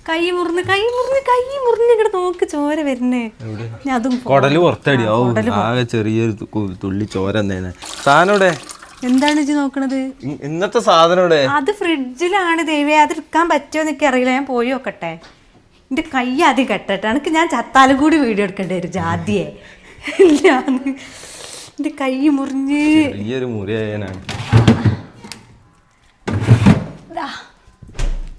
കൈ മുറിഞ്ഞ് ഇങ്ങോട്ട് നോക്ക് ചോര വരുന്നേ. അതും കൊടല് പുറത്തടി ആകെ ചെറിയൊരു തുള്ളി ചോര എന്തേനെ. സാധനോടെ എന്താണ് ഇജ്ജ് നോക്കണത്? ഇന്നത്തെ സാധനോടെ? അത് ഫ്രിഡ്ജിലാണ് ദൈവേ. അത് എടുക്കാൻ പറ്റുമോ എന്നൊക്കെ അറിയില്ല. ഞാൻ പോയി നോക്കട്ടെ. എന്റെ കൈ ആദ്യം കെട്ടട്ടെ. എനിക്ക് ഞാൻ ചത്താലും കൂടി വീഡിയോ എടുക്കേണ്ടി വരും ജാതിയെ. എന്റെ കൈ മുറിഞ്ഞ് ചെറിയൊരു മുറിയായാണ്.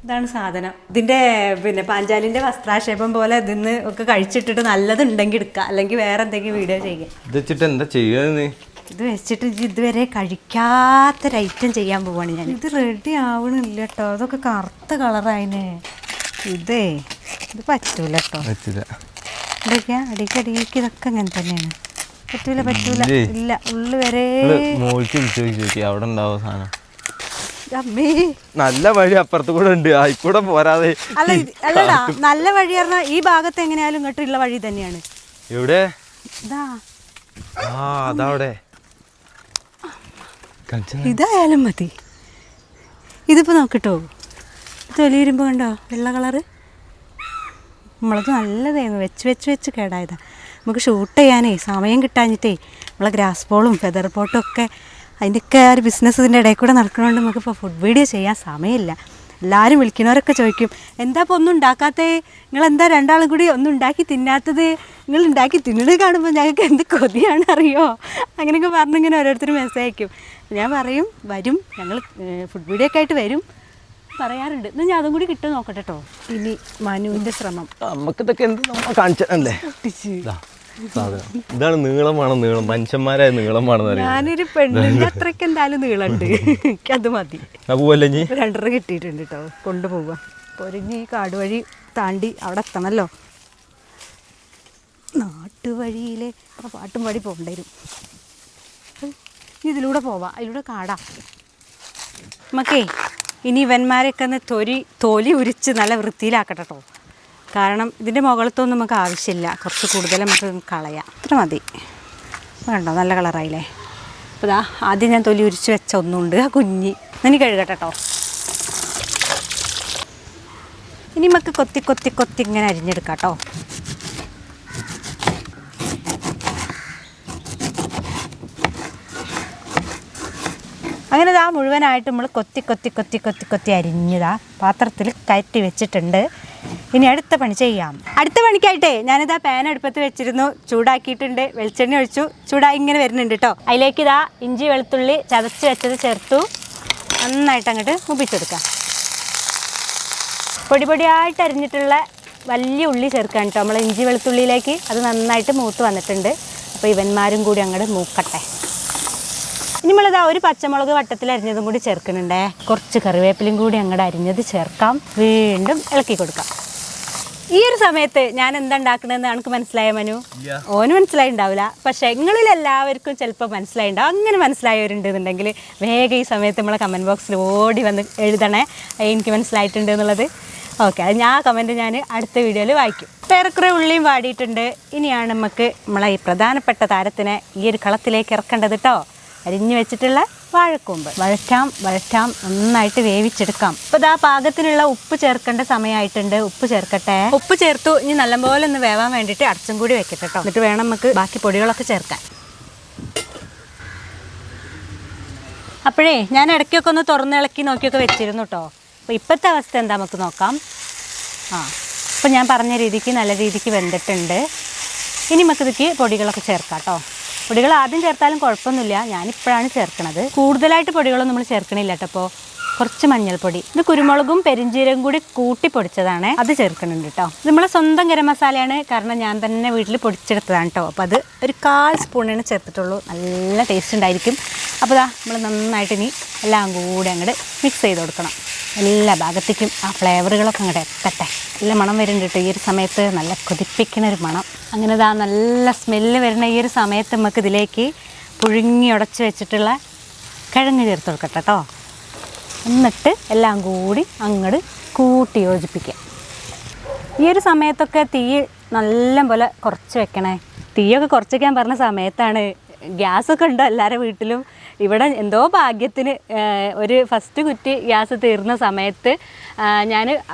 ഇതാണ് സാധനം. ഇതിന്റെ പിന്നെ പാഞ്ചാലിന്റെ വസ്ത്രാക്ഷേപം പോലെ ഇതിന്ന് ഒക്കെ കഴിച്ചിട്ടിട്ട് നല്ലതുണ്ടെങ്കിൽ എടുക്കാം, അല്ലെങ്കിൽ വേറെ എന്തെങ്കിലും വീഡിയോ ചെയ്യാം. ഇത് വെച്ചിട്ട് എന്താ ചെയ്യുന്നത്? ഇത് വെച്ചിട്ട് ഇതുവരെ കഴിക്കാത്തൊരു ഐറ്റം ചെയ്യാൻ പോവാണ് ഞാൻ. ഇത് റെഡി ആവണില്ല കേട്ടോ. അതൊക്കെ കറുത്ത കളറായിന്. ഇത് പറ്റൂല കേട്ടോ. ഇതൊക്കെയാ അടിക്കടിക്ക് ഇതൊക്കെ അങ്ങനെ തന്നെയാണ്. പറ്റൂല ഇല്ല. ഉള്ളു വരെ അവിടെ ഉണ്ടാവും സാധനം. നല്ല വഴി അപ്പുറത്ത് കൂടെ ഉണ്ട്, ആയിക്കൂടെ പോരാതെ. അല്ലടാ, നല്ല വഴി പറഞ്ഞാൽ ഈ ഭാഗത്ത് എങ്ങനെയാലും ഇങ്ങോട്ടുള്ള വഴി തന്നെയാണ്. എവിടെ? അതവിടെ ഇതായാലും മതി. ഇതിപ്പോ നോക്കട്ടോ, തൊലി വരുമ്പോ കണ്ടോ വെള്ള കളറ്. നമ്മളത് നല്ലതായിരുന്നു. വെച്ച് കേടായതാ. നമുക്ക് ഷൂട്ട് ചെയ്യാനേ സമയം കിട്ടാഞ്ഞിട്ടേ നമ്മളെ ഗ്രാസ് ബോളും ഫെദർ പോട്ടും ഒക്കെ അതിൻ്റെയൊക്കെ ആ ഒരു ബിസിനസ് ഇതിൻ്റെ ഇടയിൽ കൂടെ നടക്കണോണ്ട് നമുക്കിപ്പോൾ ഫുഡ് വീഡിയോ ചെയ്യാൻ സമയമില്ല. എല്ലാവരും വിളിക്കുന്നവരൊക്കെ ചോദിക്കും, എന്താ ഇപ്പോൾ ഒന്നും ഉണ്ടാക്കാത്തേ, നിങ്ങളെന്താ രണ്ടാളും കൂടി ഒന്നും ഉണ്ടാക്കി തിന്നാത്തത്, നിങ്ങൾ ഉണ്ടാക്കി തിന്നണത് കാണുമ്പോൾ ഞങ്ങൾക്ക് എന്ത് കൊതിയാണ് അറിയോ, അങ്ങനെയൊക്കെ പറഞ്ഞിങ്ങനെ ഓരോരുത്തരും മെസ്സേജ് അയക്കും. ഞാൻ പറയും വരും, ഞങ്ങൾ ഫുഡ് വീഡിയോ ഒക്കെ ആയിട്ട് വരും പറയാറുണ്ട്. എന്നാൽ ഞാൻ അതും കൂടി കിട്ടും നോക്കട്ടെ കേട്ടോ. ഇനി മനുവിൻ്റെ ശ്രമം. നമുക്കിതൊക്കെ എന്ത് കാണിച്ചല്ലേ. ഇതാണ് നീളമാണ്, നീളം മനുഷ്യന്മാരായ നീളമാണ്. ഞാനൊരു പെണ്ണിൻ്റെ അത്രയ്ക്ക് എന്തായാലും നീളമുണ്ട്, എനിക്കത് മതി. രണ്ടര കിട്ടിയിട്ടുണ്ട് കേട്ടോ. കൊണ്ടുപോവുക പൊരിഞ്ഞ് ഈ കാട് വഴി താണ്ടി അവിടെ എത്തണമല്ലോ. നാട്ടുവഴിയിലെ പാട്ടും പാടി പോകേണ്ടി വരും. ഇതിലൂടെ പോവാം, അതിലൂടെ കാടാ. നമുക്കേ ഇനി ഇവന്മാരെയൊക്കെ ഒന്ന് തൊലി ഉരിച്ച് നല്ല വൃത്തിയിലാക്കട്ടെ കേട്ടോ. കാരണം ഇതിൻ്റെ മുകളിലത്തൊന്നും നമുക്ക് ആവശ്യമില്ല, കുറച്ച് കൂടുതൽ നമുക്ക് കളയാം. അത്ര മതി. വേണ്ടോ, നല്ല കളറായില്ലേ. അപ്പോൾ ഇതാ ആദ്യം ഞാൻ തൊലി ഉരിച്ച് വെച്ച ഒന്നുണ്ട്, ആ കുഞ്ഞി. ഇനി കഴുകട്ടെ കേട്ടോ. ഇനി നമുക്ക് കൊത്തി ഇങ്ങനെ അരിഞ്ഞെടുക്കാം കേട്ടോ. അങ്ങനെ ഇതാ മുഴുവനായിട്ട് നമ്മൾ കൊത്തി അരിഞ്ഞതാ പാത്രത്തിൽ കയറ്റി വെച്ചിട്ടുണ്ട്. ഇനി അടുത്ത പണി ചെയ്യാം. അടുത്ത പണിക്കായിട്ടേ ഞാനിതാ പാൻ അടുപ്പത്ത് വെച്ചിരുന്നു, ചൂടാക്കിയിട്ടുണ്ട്. വെളിച്ചെണ്ണ ഒഴിച്ചു, ചൂടായി ഇങ്ങനെ വരുന്നുണ്ട് കേട്ടോ. അതിലേക്ക് ഇതാ ഇഞ്ചി വെളുത്തുള്ളി ചതച്ച് വെച്ചത് ചേർത്തു. നന്നായിട്ട് അങ്ങോട്ട് മുപ്പിച്ചെടുക്കാം. പൊടിയായിട്ട് അരിഞ്ഞിട്ടുള്ള വലിയ ഉള്ളി ചേർക്കാൻ കേട്ടോ നമ്മൾ ഇഞ്ചി വെളുത്തുള്ളിയിലേക്ക്. അത് നന്നായിട്ട് മൂത്ത് വന്നിട്ടുണ്ട്. അപ്പോൾ ഇവന്മാരും കൂടി അങ്ങോട്ട് മൂക്കട്ടെ. ഇനി നമ്മളിതാ ഒരു പച്ചമുളക് വട്ടത്തിൽ അരിഞ്ഞതും കൂടി ചേർക്കുന്നുണ്ടേ. കുറച്ച് കറിവേപ്പിലയും കൂടി അങ്ങോട്ട് അരിഞ്ഞത് ചേർക്കാം. വീണ്ടും ഇളക്കി കൊടുക്കാം. ഈ ഒരു സമയത്ത് ഞാൻ എന്താ ഉണ്ടാക്കണമെന്ന് എനിക്ക് മനസ്സിലായ മനു? ഓന് മനസ്സിലായി ഉണ്ടാവില്ല, പക്ഷെ നിങ്ങളിൽ എല്ലാവർക്കും ചിലപ്പോൾ മനസ്സിലായിണ്ടാവും. അങ്ങനെ മനസ്സിലായവരുണ്ടെന്നുണ്ടെങ്കിൽ വേഗം ഈ സമയത്ത് നമ്മളെ കമൻറ്റ് ബോക്സിൽ ഓടി വന്ന് എഴുതണേ എനിക്ക് മനസ്സിലായിട്ടുണ്ട് എന്നുള്ളത്. ഓക്കെ, അത് ഞാൻ കമൻറ്റ് ഞാൻ അടുത്ത വീഡിയോയിൽ വായിക്കും. ഏറെക്കുറെ ഉള്ളിയും വാടിയിട്ടുണ്ട്. ഇനിയാണ് നമുക്ക് നമ്മളെ ഈ പ്രധാനപ്പെട്ട താരത്തിനെ ഈ ഒരു കളത്തിലേക്ക് ഇറക്കേണ്ടത് കേട്ടോ. അരിഞ്ഞു വെച്ചിട്ടുള്ള വാഴക്കൂമ്പ് വഴറ്റാം നന്നായിട്ട് വേവിച്ചെടുക്കാം. അപ്പോൾ ഇതാ പാകത്തിനുള്ള ഉപ്പ് ചേർക്കേണ്ട സമയമായിട്ടുണ്ട്. ഉപ്പ് ചേർക്കട്ടെ. ഉപ്പ് ചേർത്തു. ഇനി നല്ലപോലെ ഒന്ന് വേവാൻ വേണ്ടിയിട്ട് അടച്ചും കൂടി വെക്കട്ടെ കേട്ടോ. എന്നിട്ട് വേണം നമുക്ക് ബാക്കി പൊടികളൊക്കെ ചേർക്കാൻ. അപ്പോഴേ ഞാൻ ഇടയ്ക്കൊക്കെ ഒന്ന് തുറന്നിളക്കി നോക്കിയൊക്കെ വെച്ചിരുന്നു കേട്ടോ. അപ്പോൾ ഇപ്പോഴത്തെ അവസ്ഥ എന്താ നമുക്ക് നോക്കാം. അപ്പോൾ ഞാൻ പറഞ്ഞ രീതിക്ക് നല്ല രീതിക്ക് വെന്തിട്ടുണ്ട്. ഇനി നമുക്കിതിക്ക് പൊടികളൊക്കെ ചേർക്കാം കേട്ടോ. പൊടികൾ ആദ്യം ചേർത്താലും കുഴപ്പമൊന്നുമില്ല, ഞാനിപ്പോഴാണ് ചേർക്കണത്. കൂടുതലായിട്ട് പൊടികളൊന്നും നമ്മൾ ചേർക്കണില്ല കേട്ടോ. അപ്പോൾ കുറച്ച് മഞ്ഞൾപ്പൊടി, ഇത് കുരുമുളകും പെരിഞ്ചീരകം കൂടി കൂട്ടി പൊടിച്ചതാണ്, അത് ചേർക്കുന്നുണ്ട് കേട്ടോ. ഇത് നമ്മളെ സ്വന്തം ഗരം മസാലയാണ്, കാരണം ഞാൻ തന്നെ വീട്ടിൽ പൊടിച്ചെടുത്തതാണ് കേട്ടോ. അപ്പോൾ അത് ഒരു 1/4 സ്പൂണാണ് ചേർത്തിട്ടുള്ളൂ. നല്ല ടേസ്റ്റ് ഉണ്ടായിരിക്കും. അപ്പോൾ ഇതാ നമ്മൾ നന്നായിട്ട് ഇനി എല്ലാം കൂടി അങ്ങോട്ട് മിക്സ് ചെയ്ത് കൊടുക്കണം. എല്ലാ ഭാഗത്തേക്കും ആ ഫ്ലേവറുകളൊക്കെ അങ്ങോട്ട് എത്തട്ടെ. നല്ല മണം വരുന്നുണ്ട് കേട്ടോ ഈ ഒരു സമയത്ത്, നല്ല കൊതിപ്പിക്കുന്ന ഒരു മണം. അങ്ങനെ ഇതാ നല്ല സ്മെല്ല് വരുന്ന ഈ ഒരു സമയത്ത് നമുക്ക് ഇതിലേക്ക് പുഴുങ്ങി ഉടച്ച് വെച്ചിട്ടുള്ള കിഴങ്ങ് ചേർത്ത് കൊടുക്കട്ടെ കേട്ടോ. എന്നിട്ട് എല്ലാം കൂടി അങ്ങോട്ട് കൂട്ടി യോജിപ്പിക്കുക. ഈ ഒരു സമയത്തൊക്കെ തീ നല്ല പോലെ കുറച്ച് വെക്കണേ. തീയൊക്കെ കുറച്ച് വയ്ക്കാൻ പറഞ്ഞ സമയത്താണ് ഗ്യാസൊക്കെ ഉണ്ടോ എല്ലാവരുടെ വീട്ടിലും? ഇവിടെ എന്തോ ഭാഗ്യത്തിന് ഒരു ഫസ്റ്റ് കുറ്റി ഗ്യാസ് തീർന്ന സമയത്ത് ഞാൻ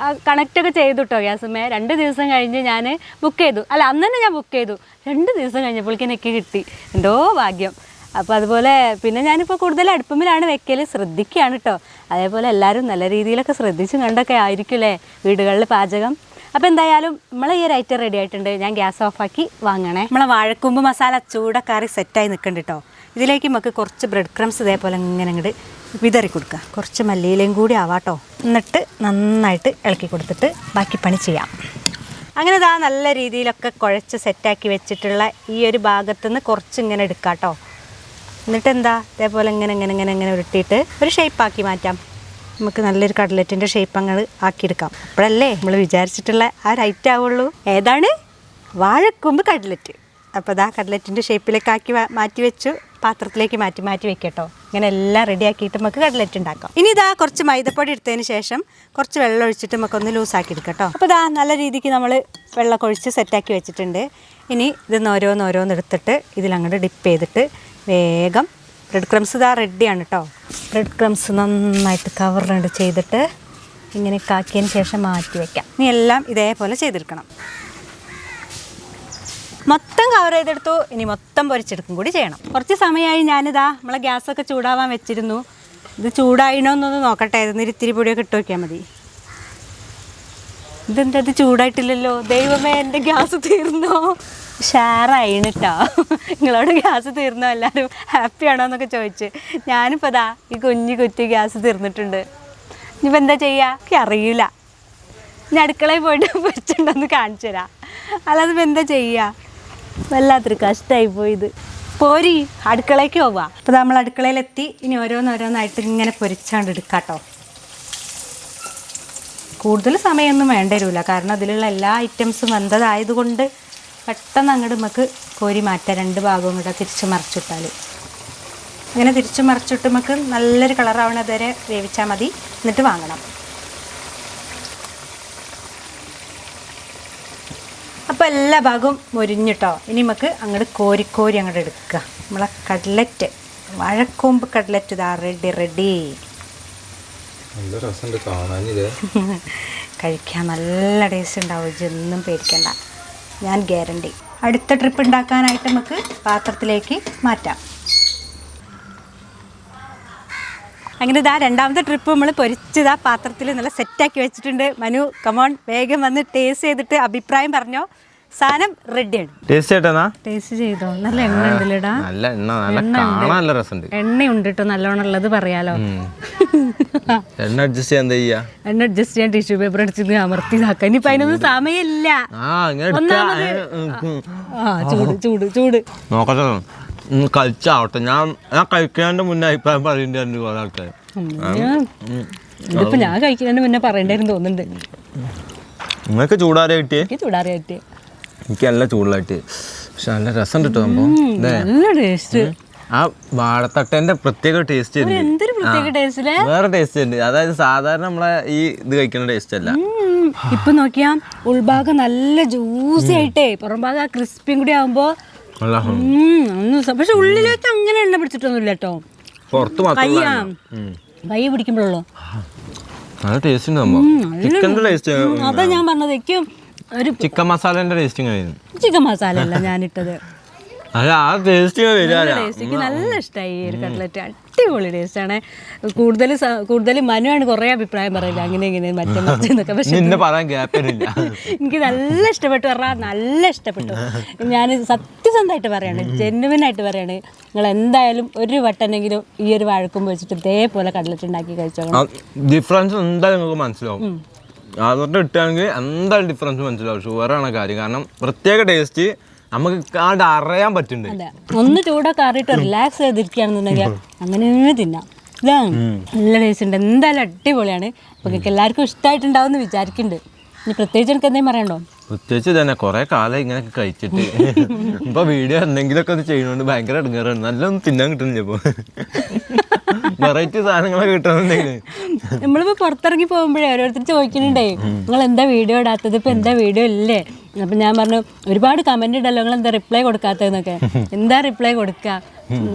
കണക്റ്റൊക്കെ ചെയ്തു കേട്ടോ ഗ്യാസുമേ. 2 ദിവസം കഴിഞ്ഞ് ഞാൻ ബുക്ക് ചെയ്തു. അല്ല, അന്ന് തന്നെ ഞാൻ ബുക്ക് ചെയ്തു. 2 ദിവസം കഴിഞ്ഞപ്പോഴേക്കും എനിക്ക് കിട്ടി. എന്തോ ഭാഗ്യം. അപ്പോൾ അതുപോലെ പിന്നെ ഞാനിപ്പോൾ കൂടുതൽ അടുപ്പമിലാണ് വെക്കൽ. ശ്രദ്ധിക്കുകയാണ് കേട്ടോ. അതേപോലെ എല്ലാവരും നല്ല രീതിയിലൊക്കെ ശ്രദ്ധിച്ചും കണ്ടൊക്കെ ആയിരിക്കുമല്ലേ വീടുകളിൽ പാചകം. അപ്പോൾ എന്തായാലും നമ്മളെ ഈ ഒരു ഐറ്റം റെഡി ആയിട്ടുണ്ട്. ഞാൻ ഗ്യാസ് ഓഫാക്കി വാങ്ങണേ. നമ്മളെ വാഴക്കൂമ്പ് മസാല ചൂടക്കറി സെറ്റായി നിൽക്കുന്നുണ്ട് കേട്ടോ. ഇതിലേക്ക് നമുക്ക് കുറച്ച് ബ്രെഡ് ക്രംസ് ഇതേപോലെ ഇങ്ങനെ അങ്ങോട്ട് വിതറി കൊടുക്കുക. കുറച്ച് മല്ലിയിലയും കൂടി ആവാട്ടോ. എന്നിട്ട് നന്നായിട്ട് ഇളക്കി കൊടുത്തിട്ട് ബാക്കി പണി ചെയ്യാം. അങ്ങനെ ഇതാ നല്ല രീതിയിലൊക്കെ കുഴച്ച് സെറ്റാക്കി വെച്ചിട്ടുള്ള ഈ ഒരു ഭാഗത്തുനിന്ന് കുറച്ച് ഇങ്ങനെ എടുക്കാം കേട്ടോ. എന്നിട്ട് എന്താ ഇതേപോലെ ഇങ്ങനെ ഉരുട്ടിയിട്ട് ഒരു ഷേപ്പാക്കി മാറ്റാം. നമുക്ക് നല്ലൊരു കട്ലറ്റിൻ്റെ ഷേപ്പ് അങ്ങോട്ട് ആക്കിയെടുക്കാം. അപ്പോഴല്ലേ നമ്മൾ വിചാരിച്ചിട്ടുള്ള ആ ഒരു ഐറ്റം ആവുള്ളൂ. ഏതാണ്? വാഴക്കൂമ്പ് കട്ലറ്റ്. അപ്പോൾ ഇതാ കട്ലറ്റിൻ്റെ ഷേപ്പിലേക്ക് ആക്കി മാറ്റി വെച്ചു. പാത്രത്തിലേക്ക് മാറ്റി വെക്കട്ടോ. ഇങ്ങനെ എല്ലാം റെഡി ആക്കിയിട്ട് നമുക്ക് കട്ലറ്റ് ഉണ്ടാക്കാം. ഇനി ഇതാ കുറച്ച് മൈദപ്പൊടി എടുത്തതിന് ശേഷം കുറച്ച് വെള്ളം ഒഴിച്ചിട്ട് നമുക്കൊന്ന് ലൂസാക്കി എടുക്കാം കേട്ടോ. അപ്പോൾ ഇതാ നല്ല രീതിക്ക് നമ്മൾ വെള്ളമൊക്കെ ഒഴിച്ച് സെറ്റാക്കി വെച്ചിട്ടുണ്ട്. ഇനി ഇതൊന്ന് ഓരോന്ന് എടുത്തിട്ട് ഇതിലങ്ങോട്ട് ഡിപ്പ് ചെയ്തിട്ട് വേഗം ബ്രെഡ് ക്രംസ് ഇതാ റെഡിയാണ് കേട്ടോ. ബ്രെഡ് ക്രംസ് നന്നായിട്ട് കവർ ചെയ്തിട്ട് ഇങ്ങനെ ആക്കിയതിന് ശേഷം മാറ്റി വയ്ക്കാം. ഇനി എല്ലാം ഇതേപോലെ ചെയ്തെടുക്കണം. മൊത്തം കവർ ചെയ്തെടുത്തു. ഇനി മൊത്തം പൊരിച്ചെടുക്കും കൂടി ചെയ്യണം. കുറച്ച് സമയമായി ഞാനിതാ നമ്മളെ ഗ്യാസൊക്കെ ചൂടാവാൻ വെച്ചിരുന്നു. ഇത് ചൂടായിണോന്നൊന്ന് നോക്കട്ടെ. ഇതൊന്ന് ഇത്തിരി പൊടിയൊക്കെ ഇട്ട് വയ്ക്കാൻ മതി. ഇതെന്താ ഇത് ചൂടായിട്ടില്ലല്ലോ? ദൈവമേ, എൻ്റെ ഗ്യാസ് തീർന്നോ? ഷെയറായിണ് കേട്ടോ. നിങ്ങളോട് ഗ്യാസ് തീർന്നോ, എല്ലാവരും ഹാപ്പി ആണോ എന്നൊക്കെ ചോദിച്ച്. ഞാനിപ്പോൾ ഇതാ ഈ കുറ്റി ഗ്യാസ് തീർന്നിട്ടുണ്ട്. ഇനിയിപ്പോൾ എന്താ ചെയ്യുക? എനിക്ക് അറിയില്ല. ഞാൻ അടുക്കളയിൽ പോയിട്ട് പൊരിച്ചിട്ടുണ്ടോന്ന് കാണിച്ചു തരാം. അല്ലാതെ ഇപ്പം എന്താ ചെയ്യുക? വല്ലാത്തൊരു കഷ്ടമായി പോയത്. പോരി, അടുക്കളയ്ക്ക് പോവാ. അപ്പോൾ നമ്മൾ അടുക്കളയിലെത്തി. ഇനി ഓരോന്നായിട്ട് ഇങ്ങനെ പൊരിച്ചാണ്ട് എടുക്കാം കേട്ടോ. കൂടുതൽ സമയമൊന്നും വേണ്ട വരില്ല. കാരണം അതിലുള്ള എല്ലാ ഐറ്റംസും വെന്തതായതുകൊണ്ട് പെട്ടെന്ന് അങ്ങോട്ട് നമുക്ക് കോരി മാറ്റാം. 2 ഭാഗവും കൂടെ തിരിച്ച് മറിച്ചിട്ടാൽ. അങ്ങനെ തിരിച്ച് മറിച്ചിട്ട് നമുക്ക് നല്ലൊരു കളറാവണത് വരെ വേവിച്ചാൽ മതി. എന്നിട്ട് വാങ്ങണം. അപ്പോൾ എല്ലാ ഭാഗവും മൊരിഞ്ഞിട്ടോ. ഇനി നമുക്ക് അങ്ങോട്ട് കോരി അങ്ങോട്ട് എടുക്കുക. നമ്മളെ കട്ലറ്റ്, വാഴക്കൂമ്പ് കട്ലറ്റ് ഇതാ റെഡി. കഴിക്കാൻ നല്ല ടേസ്റ്റ് ഉണ്ടാവും. ഇതൊന്നും പേടിക്കണ്ട, ഞാൻ ഗ്യാരണ്ടി. അടുത്ത ട്രിപ്പ് ഉണ്ടാക്കാനായിട്ട് നമുക്ക് പാത്രത്തിലേക്ക് മാറ്റാം. അങ്ങനെ ഇതാ രണ്ടാമത്തെ ട്രിപ്പ് നമ്മൾ പൊരിച്ചതാ പാത്രത്തിൽ നല്ല സെറ്റാക്കി വെച്ചിട്ടുണ്ട്. മനു, കമോൺ, വേഗം വന്ന് ടേസ്റ്റ് ചെയ്തിട്ട് അഭിപ്രായം പറഞ്ഞോ. സാധനം റെഡിയാണ്. ടേസ്റ്റ് ചെയ്തോ? നല്ല എണ്ണ ഉണ്ടല്ലോടാ. എണ്ണയുണ്ട് കേട്ടോ, നല്ലോണം ഉള്ളത് പറയാലോ. എണ്ണ അഡ്ജസ്റ്റ് ചെയ്യാൻ ടിഷ്യൂ പേപ്പർ അടിച്ച് അമർത്തി ഇതാക്കാം. ഇനിയിപ്പോൾ അതിനൊന്നും സമയമില്ല. ചൂട് നോക്കട്ടെ, കഴിച്ചാവട്ടെ. ഞാൻ കഴിക്കാൻ്റെ മുന്നേ അഭിപ്രായം പറയേണ്ടി കുറെ ആൾക്കാർ. ഇതിപ്പോൾ ഞാൻ കഴിക്കുന്നതിന് മുന്നേ പറയേണ്ടായിരുന്നു തോന്നുന്നുണ്ട്. നിങ്ങൾക്ക് ചൂടാറിയ കിട്ടിയേ? ചൂടാറിയ കിട്ടിയേ. എനിക്ക് നല്ല ചൂടായിട്ട്. പക്ഷെ നല്ല രസം കിട്ടും സംഭവം. നല്ല ടേസ്റ്റ്. ആ വാഴത്തട്ടേന്റെ പ്രത്യേക ടേസ്റ്റ് വേറെ ടേസ്റ്റ് ഉണ്ട്. അതായത് സാധാരണ നമ്മളെ ഈ ഇത് കഴിക്കുന്ന ടേസ്റ്റ് അല്ല. ഇപ്പൊ നോക്കിയാ ഉൾഭാഗം നല്ല ജ്യൂസി ആയിട്ടേ, പുറം ഭാഗം ക്രിസ്പിയും കൂടി ആവുമ്പോ. പക്ഷെ ഉള്ളിലേക്ക് അങ്ങനെ എണ്ണ പിടിച്ചിട്ടൊന്നുമില്ല കേട്ടോ. കൈ പിടിക്കുമ്പോഴല്ലോ നല്ല ടേസ്റ്റ് ഉണ്ട് സംഭവം. ചിക്കൻ്റെ ടേസ്റ്റ് അതാ ഞാൻ പറഞ്ഞത്. എനിക്കും ഒരു ചിക്കൻ മസാലേന്റെ ടേസ്റ്റിംഗ് ആയിരുന്നു. ചിക്കൻ മസാല അല്ല ഞാനിട്ടത്. എനിക്ക് നല്ല ഇഷ്ടമായി ഈ ഒരു കട്ട്ലറ്റ്. അടിപൊളി ടേസ്റ്റാണ്. കൂടുതൽ മനുവാണ് കുറേ അഭിപ്രായം പറയില്ല, അങ്ങനെ മറ്റേ. പക്ഷെ എനിക്ക് നല്ല ഇഷ്ടപ്പെട്ടു പറഞ്ഞാൽ നല്ല ഇഷ്ടപ്പെട്ടു. ഞാൻ സത്യസന്ധമായിട്ട് പറയാണ്, ജെന്യുവനായിട്ട് പറയാണ്. നിങ്ങൾ എന്തായാലും ഒരു വട്ടമെങ്കിലും ഈ ഒരു വാഴക്കൂമ്പ് വെച്ചിട്ട് ഇതേപോലെ കട്ട്ലറ്റ് ഉണ്ടാക്കി കഴിച്ചോളാം. ഡിഫറൻസ് എന്തായാലും നിങ്ങൾക്ക് മനസ്സിലാവും. അതുകൊണ്ട് ഇട്ടാണെങ്കിൽ എന്തായാലും ഡിഫറൻസ് മനസ്സിലാവും. ഷുഗറാണ് കാര്യം. കാരണം പ്രത്യേക ടേസ്റ്റ് നമുക്ക് കാണ്ട് അറിയാൻ പറ്റുന്നുണ്ട്. ഒന്ന് ചൂടൊക്കെ അറിയിട്ട് റിലാക്സ് ചെയ്തിരിക്കുകയാണെന്നുണ്ടെങ്കിൽ അങ്ങനെ തിന്നാം. ഇതാണ് നല്ല ടേസ്റ്റ് ഉണ്ട്. എന്തായാലും അടിപൊളിയാണ്. അപ്പോൾ നിങ്ങൾക്ക് എല്ലാവർക്കും ഇഷ്ടമായിട്ടുണ്ടാവും എന്ന് വിചാരിക്കുന്നുണ്ട്. ഇനി പ്രത്യേകിച്ച് എനിക്ക് എന്തെങ്കിലും പറയണ്ടോ? പ്രത്യേകിച്ച് തന്നെ കുറേ കാലം ഇങ്ങനെയൊക്കെ കഴിച്ചിട്ട് ഇപ്പോൾ വീഡിയോ എന്തെങ്കിലുമൊക്കെ ഒന്ന് ചെയ്യുന്നതുകൊണ്ട് ഭയങ്കര ഇടങ്ങേറാണ്. നല്ലൊന്നും തിന്നാൻ കിട്ടുന്നില്ല ഇപ്പോൾ. വെറൈറ്റി സാധനങ്ങളൊക്കെ കിട്ടുന്നുണ്ടെങ്കിൽ നമ്മളിപ്പോൾ പുറത്തിറങ്ങി പോകുമ്പോഴേ ഓരോരുത്തർ ചോദിക്കുന്നുണ്ടേ നിങ്ങൾ എന്താ വീഡിയോ ഇടാത്തത്, ഇപ്പം എന്താ വീഡിയോ ഇല്ലേ? അപ്പം ഞാൻ പറഞ്ഞു ഒരുപാട് കമന്റ് ഇടല്ലോ, നിങ്ങൾ എന്താ റിപ്ലൈ കൊടുക്കാത്തതെന്നൊക്കെ. എന്താ റിപ്ലൈ കൊടുക്കുക,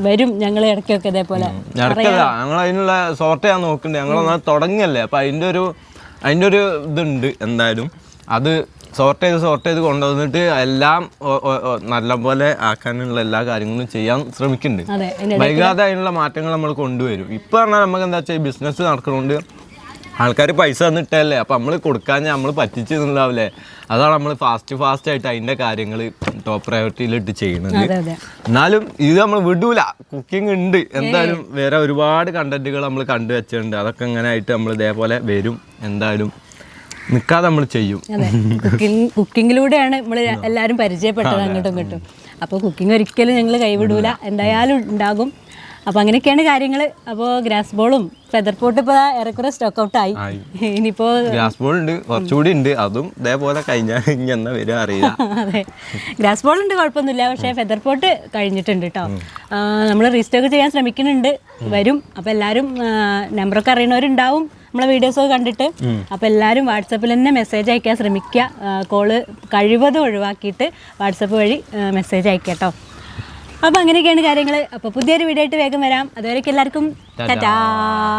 വരും ഞങ്ങൾ ഇടയ്ക്കൊക്കെ ഇതേപോലെ. ഇടയ്ക്കല്ല, ഞങ്ങൾ അതിനുള്ള സോർട്ട് ചെയ്യാൻ നോക്കുന്നുണ്ട്. ഞങ്ങളൊന്ന് തുടങ്ങിയല്ലേ, അപ്പം അതിൻ്റെ ഒരു ഇതുണ്ട്. എന്തായാലും അത് സോർട്ട് ചെയ്ത് കൊണ്ടുവന്നിട്ട് എല്ലാം നല്ലപോലെ ആക്കാനുള്ള എല്ലാ കാര്യങ്ങളും ചെയ്യാൻ ശ്രമിക്കുന്നുണ്ട്. വൈകാതെ അതിനുള്ള മാറ്റങ്ങൾ നമ്മൾ കൊണ്ടുവരും. ഇപ്പം പറഞ്ഞാൽ നമുക്ക് എന്താ വെച്ചാൽ ബിസിനസ് നടക്കുന്നതുകൊണ്ട് ആൾക്കാർ പൈസ തന്നിട്ടല്ലേ, അപ്പം നമ്മൾ കൊടുക്കാൻ നമ്മൾ പറ്റിച്ചെന്നുണ്ടാവില്ലേ. അതാണ് നമ്മൾ ഫാസ്റ്റ് ആയിട്ട് അതിൻ്റെ കാര്യങ്ങൾ ടോപ്പ് പ്രയോറിറ്റിയിലിട്ട് ചെയ്യുന്നത്. എന്നാലും ഇത് നമ്മൾ വിടൂല, കുക്കിംഗ് ഉണ്ട്. എന്തായാലും വേറെ ഒരുപാട് കണ്ടന്റുകൾ നമ്മൾ കണ്ടു വെച്ചിട്ടുണ്ട്. അതൊക്കെ ഇങ്ങനെ ആയിട്ട് നമ്മൾ ഇതേപോലെ വരും. എന്തായാലും നിൽക്കാതെ നമ്മൾ ചെയ്യും. കുക്കിങ്ങിലൂടെയാണ് നമ്മൾ എല്ലാവരും പരിചയപ്പെട്ടത് അങ്ങോട്ടും ഇങ്ങോട്ടും. അപ്പോൾ കുക്കിംഗ് ഒരിക്കലും ഞങ്ങൾ കൈവിടൂല, എന്തായാലും ഉണ്ടാകും. അപ്പോൾ അങ്ങനെയൊക്കെയാണ് കാര്യങ്ങൾ. അപ്പോൾ ഗ്രാസ് ബോളും ഫെദർ പോട്ട് ഇപ്പോൾ ഏറെക്കുറെ സ്റ്റോക്ക് ഔട്ട് ആയി. ഇനിയിപ്പോൾ ഗ്രാസ് ബോൾ ഉണ്ട്, കുറച്ചുകൂടി ഉണ്ട്. അതും ഇതേപോലെ കഴിഞ്ഞാൽ ഇനി എന്നാ വരിക അറിയില്ല. അതെ, ഗ്രാസ് ബോൾ ഉണ്ട്, കുഴപ്പമൊന്നുമില്ല. പക്ഷേ ഫെദർ പോട്ട് കഴിഞ്ഞിട്ടുണ്ട് കേട്ടോ. നമ്മൾ റീസ്റ്റോക്ക് ചെയ്യാൻ ശ്രമിക്കുന്നുണ്ട്, വരും. അപ്പോൾ എല്ലാവരും നമ്പറൊക്കെ അറിയണവരുണ്ടാവും നമ്മളെ വീഡിയോസൊക്കെ കണ്ടിട്ട്. അപ്പോൾ എല്ലാവരും വാട്സപ്പിൽ തന്നെ മെസ്സേജ് അയക്കാൻ ശ്രമിക്കുക. കോള് കഴിവതും ഒഴിവാക്കിയിട്ട് വാട്സപ്പ് വഴി മെസ്സേജ് അയക്കുക കേട്ടോ. അപ്പോൾ അങ്ങനെയൊക്കെയാണ് കാര്യങ്ങൾ. അപ്പോൾ പുതിയൊരു വീഡിയോ ആയിട്ട് വേഗം വരാം. അതുവരേക്കും എല്ലാവർക്കും ടാറ്റാ.